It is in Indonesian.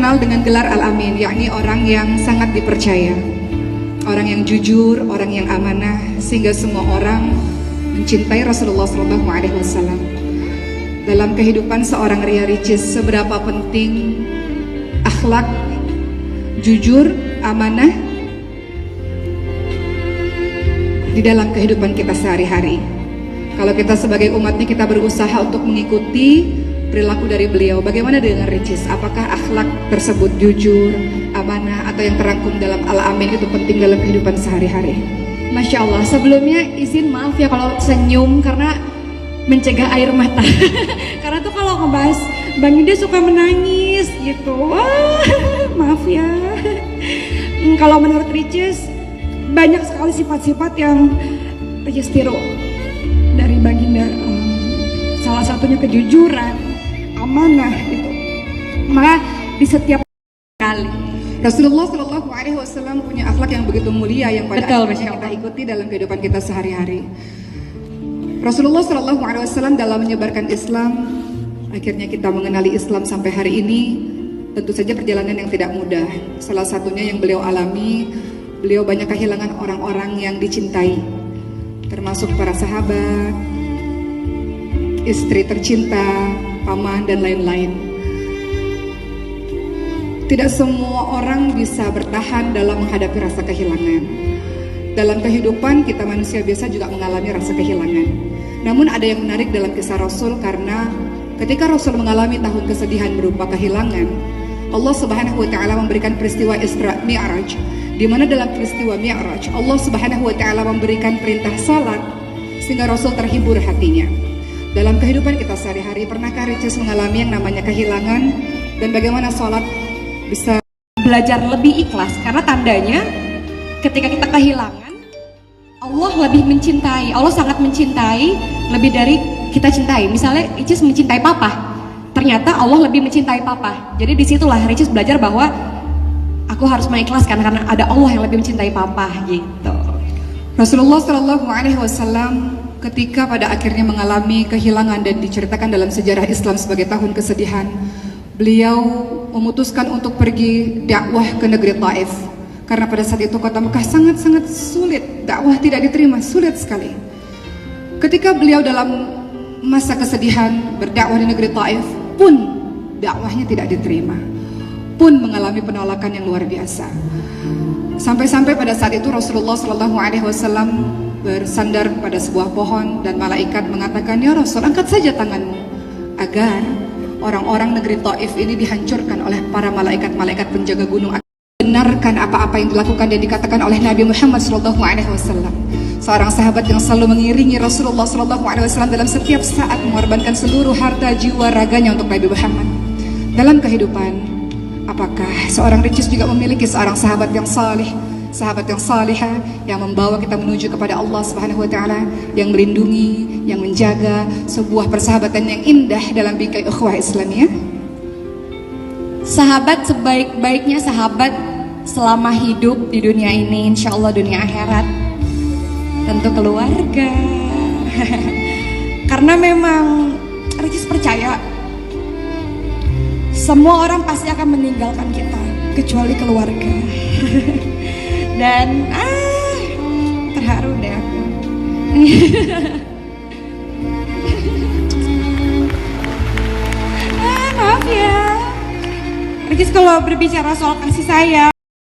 dikenal dengan gelar Al-Amin, yakni orang yang sangat dipercaya, orang yang jujur, orang yang amanah, sehingga semua orang mencintai Rasulullah SAW. Dalam kehidupan seorang Ria Ricis, seberapa penting akhlak, jujur, amanah di dalam kehidupan kita sehari-hari. Kalau kita sebagai umatnya, kita berusaha untuk mengikuti perilaku dari beliau. Bagaimana dengan Ricis? Apakah akhlak tersebut jujur, amanah, atau yang terangkum dalam Al-Amin itu penting dalam kehidupan sehari-hari? Masya Allah, sebelumnya izin maaf ya kalau senyum karena mencegah air mata. Karena tuh kalau ngebahas Bang Ida suka menangis gitu. Wah, maaf ya. Kalau menurut Ricis, banyak sekali sifat-sifat yang Ricis tiru dari Baginda. Salah satunya kejujuran, amanah gitu. Maka di setiap kali Rasulullah SAW punya akhlak yang begitu mulia yang pada akhirnya kita ikuti dalam kehidupan kita sehari-hari. Rasulullah SAW dalam menyebarkan Islam, akhirnya kita mengenali Islam sampai hari ini. Tentu saja perjalanan yang tidak mudah. Salah satunya yang beliau alami, beliau banyak kehilangan orang-orang yang dicintai, termasuk para sahabat, istri tercinta, paman, dan lain-lain. Tidak semua orang bisa bertahan dalam menghadapi rasa kehilangan. Dalam kehidupan kita manusia biasa juga mengalami rasa kehilangan. Namun ada yang menarik dalam kisah Rasul, karena ketika Rasul mengalami tahun kesedihan berupa kehilangan, Allah Subhanahu wa taala memberikan peristiwa Isra Mi'raj, di mana dalam peristiwa Mi'raj Allah Subhanahu wa taala memberikan perintah salat sehingga Rasul terhibur hatinya. Dalam kehidupan kita sehari-hari, pernahkah Ricis mengalami yang namanya kehilangan, dan bagaimana salat bisa belajar lebih ikhlas? Karena tandanya ketika kita kehilangan, Allah lebih mencintai, Allah sangat mencintai lebih dari kita cintai. Misalnya Ricis mencintai papa, ternyata Allah lebih mencintai papa. Jadi disitulah Ricis belajar bahwa aku harus mengikhlaskan karena ada Allah yang lebih mencintai papa gitu. Rasulullah SAW ketika pada akhirnya mengalami kehilangan dan diceritakan dalam sejarah Islam sebagai tahun kesedihan, beliau memutuskan untuk pergi dakwah ke negeri Taif. Karena pada saat itu kota Mekah sangat-sangat sulit, dakwah tidak diterima, sulit sekali. Ketika beliau dalam masa kesedihan berdakwah di negeri Taif pun dakwahnya tidak diterima, pun mengalami penolakan yang luar biasa. Sampai-sampai pada saat itu Rasulullah SAW bersandar pada sebuah pohon dan malaikat mengatakan, "Ya Rasul, angkat saja tanganmu agar orang-orang negeri Taif ini dihancurkan oleh para malaikat-malaikat penjaga gunung." Benarkan apa-apa yang dilakukan dan dikatakan oleh Nabi Muhammad SAW, seorang sahabat yang selalu mengiringi Rasulullah SAW dalam setiap saat, mengorbankan seluruh harta, jiwa, raganya untuk Nabi Muhammad. Dalam kehidupan, apakah seorang Ricis juga memiliki seorang sahabat yang salih, sahabat yang salihah, yang membawa kita menuju kepada Allah Subhanahu wa taala, yang melindungi, yang menjaga sebuah persahabatan yang indah dalam bingkai ukhuwah Islamiyah? Sahabat sebaik-baiknya sahabat selama hidup di dunia ini, insya Allah dunia akhirat, tentu keluarga. Karena memang Ricis percaya semua orang pasti akan meninggalkan kita kecuali keluarga. Dan terharu deh aku. Maaf ya Ricis kalau berbicara soal kasih sayang